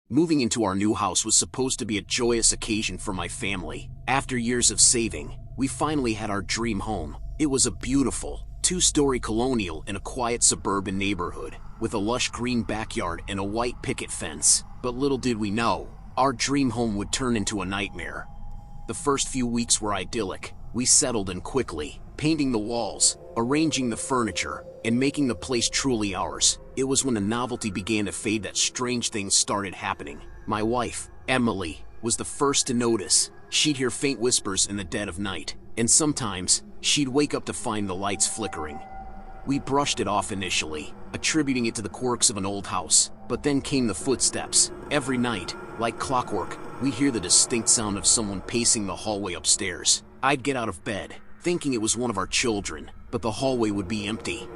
Moving into our new house was supposed to be a joyous occasion for my family. After years of saving, we finally had our dream home. It was a beautiful, two-story colonial in a quiet suburban neighborhood, with a lush green backyard and a white picket fence. But little did we know, our dream home would turn into a nightmare. The first few weeks were idyllic. We settled in quickly, painting the walls, arranging the furniture, and making the place truly ours. It was when the novelty began to fade that strange things started happening. My wife, Emily, was the first to notice. She'd hear faint whispers in the dead of night, and sometimes, she'd wake up to find the lights flickering. We brushed it off initially, attributing it to the quirks of an old house, but then came the footsteps. Every night, like clockwork, we'd hear the distinct sound of someone pacing the hallway upstairs. I'd get out of bed, thinking it was one of our children, but the hallway would be empty.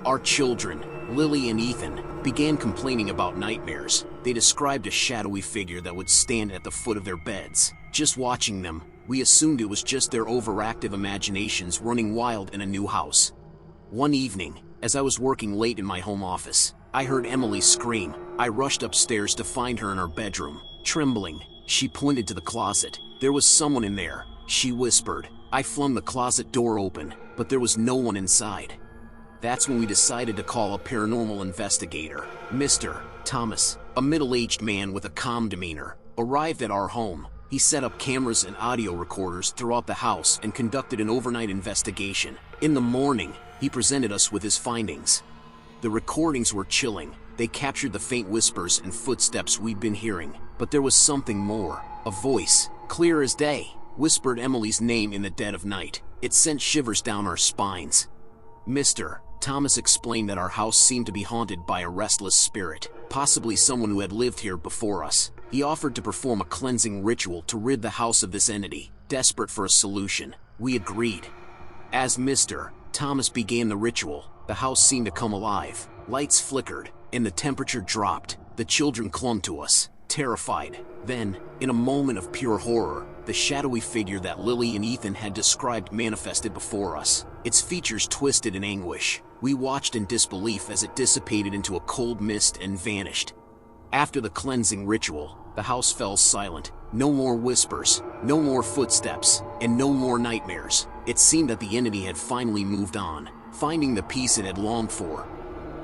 Our children, Lily and Ethan, began complaining about nightmares. They described a shadowy figure that would stand at the foot of their beds. Just watching them, we assumed it was just their overactive imaginations running wild in a new house. One evening, as I was working late in my home office, I heard Emily scream. I rushed upstairs to find her in her bedroom. Trembling, she pointed to the closet. There was someone in there, she whispered. I flung the closet door open, but there was no one inside. That's when we decided to call a paranormal investigator. Mr. Thomas, a middle-aged man with a calm demeanor, arrived at our home. He set up cameras and audio recorders throughout the house and conducted an overnight investigation. In the morning, he presented us with his findings. The recordings were chilling. They captured the faint whispers and footsteps we'd been hearing. But there was something more. A voice, clear as day, whispered Emily's name in the dead of night. It sent shivers down our spines. Mr. Thomas explained that our house seemed to be haunted by a restless spirit, possibly someone who had lived here before us. He offered to perform a cleansing ritual to rid the house of this entity. Desperate for a solution, we agreed. As Mr. Thomas began the ritual, the house seemed to come alive. Lights flickered, and the temperature dropped. The children clung to us, terrified. Then, in a moment of pure horror, the shadowy figure that Lily and Ethan had described manifested before us. Its features twisted in anguish. We watched in disbelief as it dissipated into a cold mist and vanished. After the cleansing ritual, the house fell silent. No more whispers, no more footsteps, and no more nightmares. It seemed that the entity had finally moved on, finding the peace it had longed for.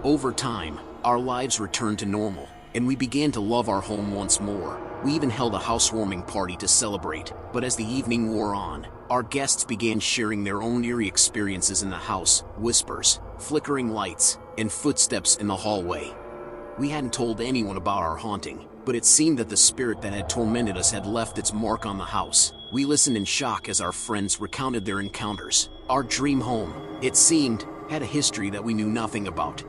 Over time, our lives returned to normal, and we began to love our home once more. We even held a housewarming party to celebrate, but as the evening wore on, our guests began sharing their own eerie experiences in the house, whispers, flickering lights, and footsteps in the hallway. We hadn't told anyone about our haunting, but it seemed that the spirit that had tormented us had left its mark on the house. We listened in shock as our friends recounted their encounters. Our dream home, it seemed, had a history that we knew nothing about.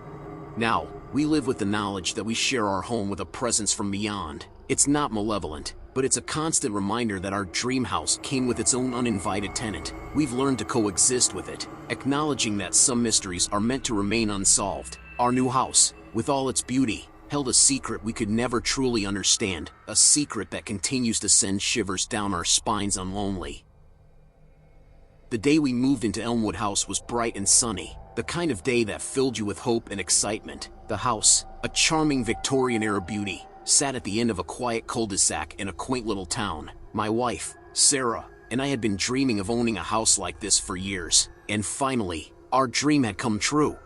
Now, we live with the knowledge that we share our home with a presence from beyond. It's not malevolent, but it's a constant reminder that our dream house came with its own uninvited tenant. We've learned to coexist with it, acknowledging that some mysteries are meant to remain unsolved. Our new house, with all its beauty, held a secret we could never truly understand, a secret that continues to send shivers down our spines unlonely. The day we moved into Elmwood House was bright and sunny, the kind of day that filled you with hope and excitement. The house, a charming Victorian-era beauty, sat at the end of a quiet cul-de-sac in a quaint little town. My wife, Sarah, and I had been dreaming of owning a house like this for years, and finally, our dream had come true.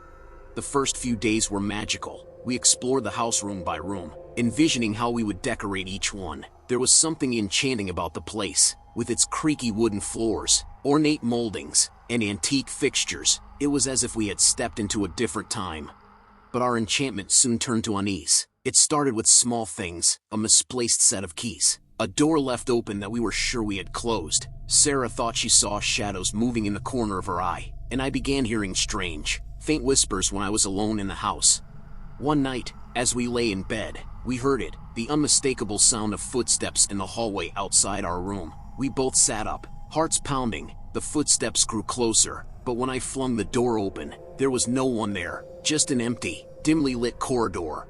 The first few days were magical. We explored the house room by room, envisioning how we would decorate each one. There was something enchanting about the place, with its creaky wooden floors, ornate moldings, and antique fixtures. It was as if we had stepped into a different time. But our enchantment soon turned to unease. It started with small things, a misplaced set of keys, a door left open that we were sure we had closed. Sarah thought she saw shadows moving in the corner of her eye, and I began hearing strange, faint whispers when I was alone in the house. One night, as we lay in bed, we heard it, the unmistakable sound of footsteps in the hallway outside our room. We both sat up, hearts pounding. The footsteps grew closer, but when I flung the door open, there was no one there, just an empty, dimly lit corridor.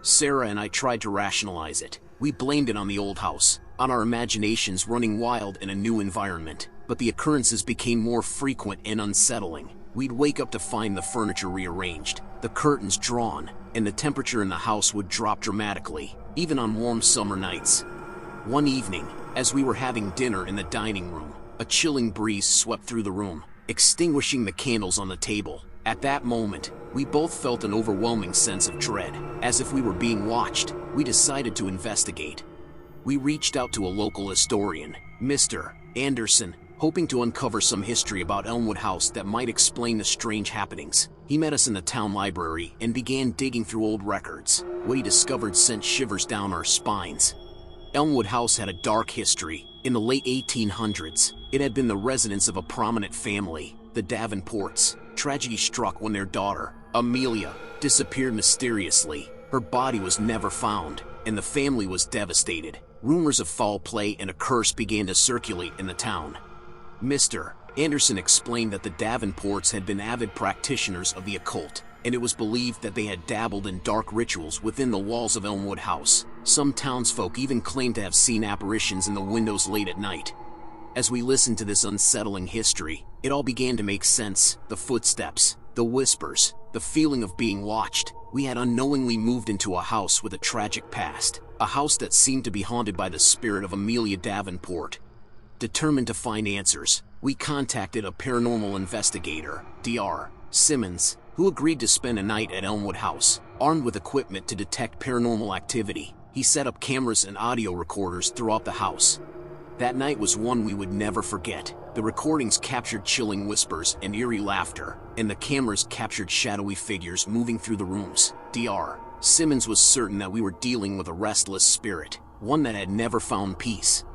Sarah and I tried to rationalize it. We blamed it on the old house, on our imaginations running wild in a new environment. But the occurrences became more frequent and unsettling. We'd wake up to find the furniture rearranged, the curtains drawn, and the temperature in the house would drop dramatically, even on warm summer nights. One evening, as we were having dinner in the dining room, a chilling breeze swept through the room, extinguishing the candles on the table. At that moment, we both felt an overwhelming sense of dread. As if we were being watched, we decided to investigate. We reached out to a local historian, Mr. Anderson, hoping to uncover some history about Elmwood House that might explain the strange happenings. He met us in the town library and began digging through old records. What he discovered sent shivers down our spines. Elmwood House had a dark history. In the late 1800s, it had been the residence of a prominent family, the Davenports. Tragedy struck when their daughter, Amelia, disappeared mysteriously. Her body was never found, and the family was devastated. Rumors of foul play and a curse began to circulate in the town. Mr. Anderson explained that the Davenports had been avid practitioners of the occult, and it was believed that they had dabbled in dark rituals within the walls of Elmwood House. Some townsfolk even claimed to have seen apparitions in the windows late at night. As we listened to this unsettling history, it all began to make sense. The footsteps, the whispers, the feeling of being watched. We had unknowingly moved into a house with a tragic past, a house that seemed to be haunted by the spirit of Amelia Davenport. Determined to find answers, we contacted a paranormal investigator, Dr. Simmons, who agreed to spend a night at Elmwood House. Armed with equipment to detect paranormal activity, he set up cameras and audio recorders throughout the house. That night was one we would never forget. The recordings captured chilling whispers and eerie laughter, and the cameras captured shadowy figures moving through the rooms. Dr. Simmons was certain that we were dealing with a restless spirit, one that had never found peace.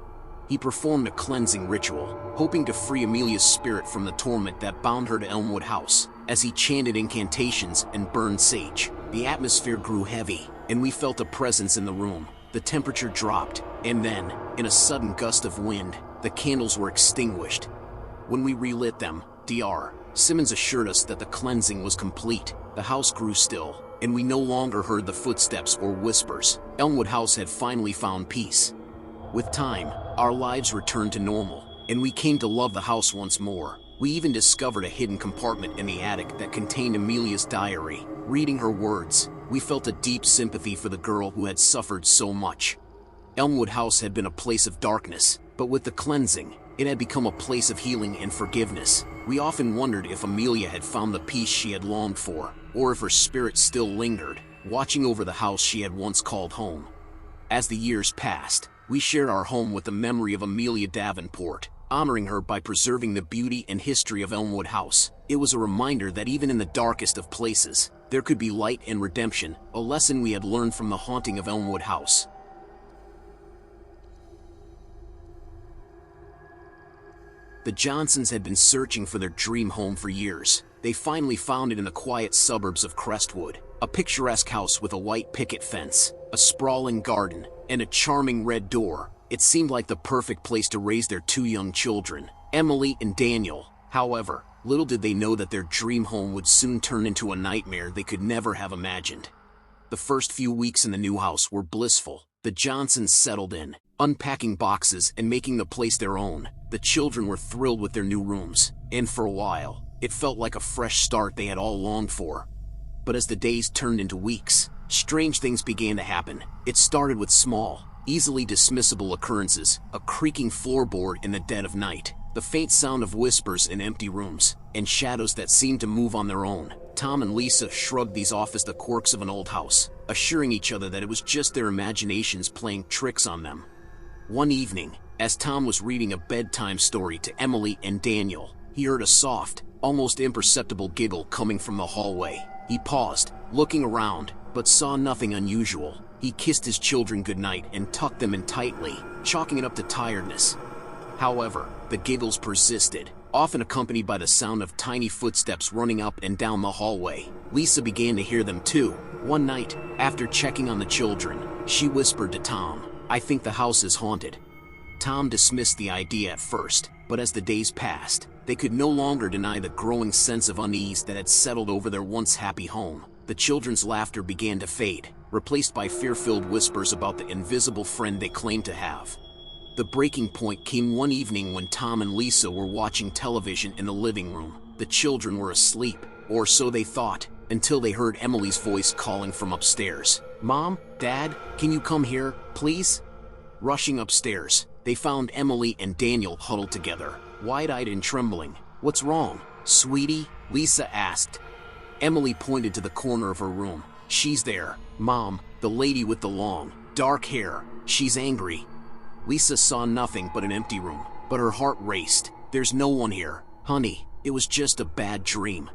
He performed a cleansing ritual, hoping to free Amelia's spirit from the torment that bound her to Elmwood House. As he chanted incantations and burned sage, the atmosphere grew heavy, and we felt a presence in the room. The temperature dropped, and then, in a sudden gust of wind, the candles were extinguished. When we relit them, Dr. Simmons assured us that the cleansing was complete. The house grew still, and we no longer heard the footsteps or whispers. Elmwood House had finally found peace. With time, our lives returned to normal, and we came to love the house once more. We even discovered a hidden compartment in the attic that contained Amelia's diary. Reading her words, we felt a deep sympathy for the girl who had suffered so much. Elmwood House had been a place of darkness, but with the cleansing, it had become a place of healing and forgiveness. We often wondered if Amelia had found the peace she had longed for, or if her spirit still lingered, watching over the house she had once called home. As the years passed, we shared our home with the memory of Amelia Davenport, honoring her by preserving the beauty and history of Elmwood House. It was a reminder that even in the darkest of places, there could be light and redemption, a lesson we had learned from the haunting of Elmwood House. The Johnsons had been searching for their dream home for years. They finally found it in the quiet suburbs of Crestwood, a picturesque house with a white picket fence, a sprawling garden, and a charming red door. It seemed like the perfect place to raise their two young children, Emily and Daniel. However, little did they know that their dream home would soon turn into a nightmare they could never have imagined. The first few weeks in the new house were blissful. The Johnsons settled in, unpacking boxes and making the place their own. The children were thrilled with their new rooms, and for a while, it felt like a fresh start they had all longed for. But as the days turned into weeks, strange things began to happen. It started with small, easily dismissible occurrences, a creaking floorboard in the dead of night, the faint sound of whispers in empty rooms, and shadows that seemed to move on their own. Tom and Lisa shrugged these off as the quirks of an old house, assuring each other that it was just their imaginations playing tricks on them. One evening, as Tom was reading a bedtime story to Emily and Daniel, he heard a soft, almost imperceptible giggle coming from the hallway. He paused, looking around, but saw nothing unusual. He kissed his children goodnight and tucked them in tightly, chalking it up to tiredness. However, the giggles persisted, often accompanied by the sound of tiny footsteps running up and down the hallway. Lisa began to hear them too. One night, after checking on the children, she whispered to Tom, "I think the house is haunted." Tom dismissed the idea at first, but as the days passed, they could no longer deny the growing sense of unease that had settled over their once happy home. The children's laughter began to fade, replaced by fear-filled whispers about the invisible friend they claimed to have. The breaking point came one evening when Tom and Lisa were watching television in the living room. The children were asleep, or so they thought, until they heard Emily's voice calling from upstairs. "Mom, Dad, can you come here, please?" Rushing upstairs, they found Emily and Daniel huddled together, wide-eyed and trembling. "What's wrong, sweetie?" Lisa asked. Emily pointed to the corner of her room. "She's there, Mom, the lady with the long, dark hair. She's angry." Lisa saw nothing but an empty room, but her heart raced. "There's no one here, honey. It was just a bad dream."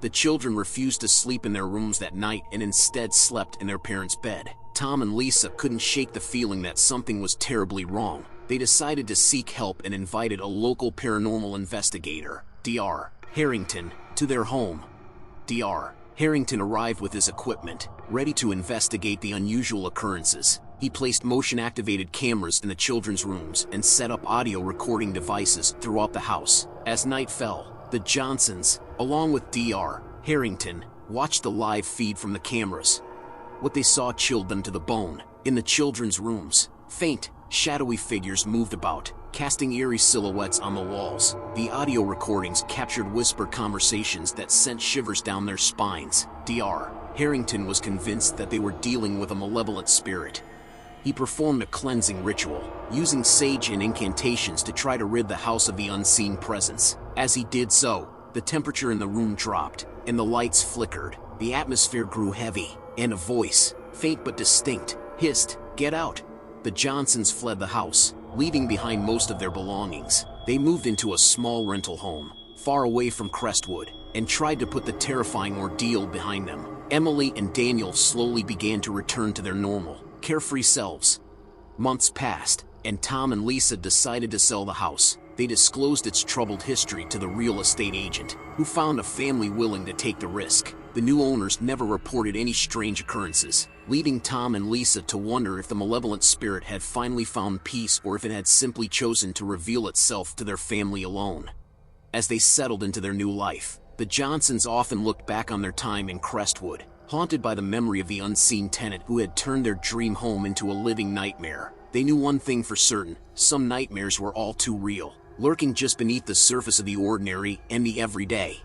The children refused to sleep in their rooms that night and instead slept in their parents' bed. Tom and Lisa couldn't shake the feeling that something was terribly wrong. They decided to seek help and invited a local paranormal investigator, Dr. Harrington, to their home. Dr. Harrington arrived with his equipment, ready to investigate the unusual occurrences. He placed motion-activated cameras in the children's rooms and set up audio recording devices throughout the house. As night fell, the Johnsons, along with Dr. Harrington, watched the live feed from the cameras. What they saw chilled them to the bone. In the children's rooms, faint, shadowy figures moved about, casting eerie silhouettes on the walls. The audio recordings captured whispered conversations that sent shivers down their spines. Dr. Harrington was convinced that they were dealing with a malevolent spirit. He performed a cleansing ritual, using sage and incantations to try to rid the house of the unseen presence. As he did so, the temperature in the room dropped, and the lights flickered. The atmosphere grew heavy, and a voice, faint but distinct, hissed, "Get out!" The Johnsons fled the house, leaving behind most of their belongings. They moved into a small rental home, far away from Crestwood, and tried to put the terrifying ordeal behind them. Emily and Daniel slowly began to return to their normal, carefree selves. Months passed, and Tom and Lisa decided to sell the house. They disclosed its troubled history to the real estate agent, who found a family willing to take the risk. The new owners never reported any strange occurrences, leading Tom and Lisa to wonder if the malevolent spirit had finally found peace or if it had simply chosen to reveal itself to their family alone. As they settled into their new life, the Johnsons often looked back on their time in Crestwood, haunted by the memory of the unseen tenant who had turned their dream home into a living nightmare. They knew one thing for certain: some nightmares were all too real, lurking just beneath the surface of the ordinary and the everyday.